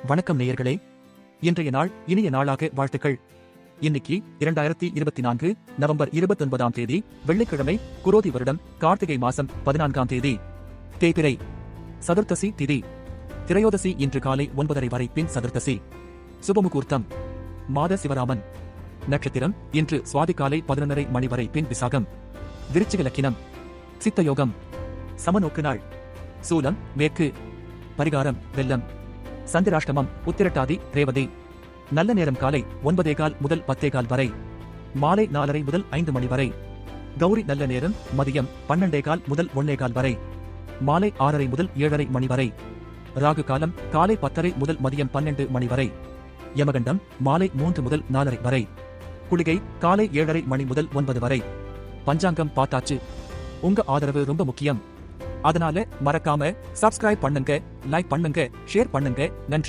வணக்கம் நேயர்களே. இன்றைய நாள் இனிய நாளாக வாழ்த்துக்கள். இன்னைக்கு 2024 நவம்பர் 29ஆம் தேதி வெள்ளிக்கிழமை, குரோதி வருடம் கார்த்திகை மாசம் 14ஆம் தேதி. தேய்பிறை சதுர்த்தசி திதி. திரையோதசி இன்று காலை 9:30 வரை, பின் சதுர்த்தசி. சுபமுகூர்த்தம் மாத சிவராமன். நட்சத்திரம் இன்று சுவாதி காலை 11:30 மணி வரை, பின் விசாகம். விருச்சிக லக்கினம். சித்தயோகம். சமநோக்கு நாள். சூலம் மேற்கு. பரிகாரம் வெல்லம். சந்திராஷ்டமம் உத்திரட்டாதி ரேவதி. நல்ல நேரம் காலை 9:15 முதல் 10:15 வரை, மாலை 4:30 முதல் 5 மணி வரை. கௌரி நல்ல நேரம் மதியம் 12:15 முதல் 1:15 வரை, மாலை 6:30 முதல் 7:30 மணி வரை. ராகு காலம் காலை 10:30 முதல் மதியம் 12 மணி வரை. யமகண்டம் மாலை 3 முதல் 4:30 வரை. குளிகை காலை 7:30 மணி முதல் 9 வரை. பஞ்சாங்கம் பார்த்தாச்சு. உங்க ஆதரவு ரொம்ப முக்கியம். அதனால மறக்காம சப்ஸ்கிரைப் பண்ணுங்க, லைக் பண்ணுங்க, ஷேர் பண்ணுங்க. நன்றி.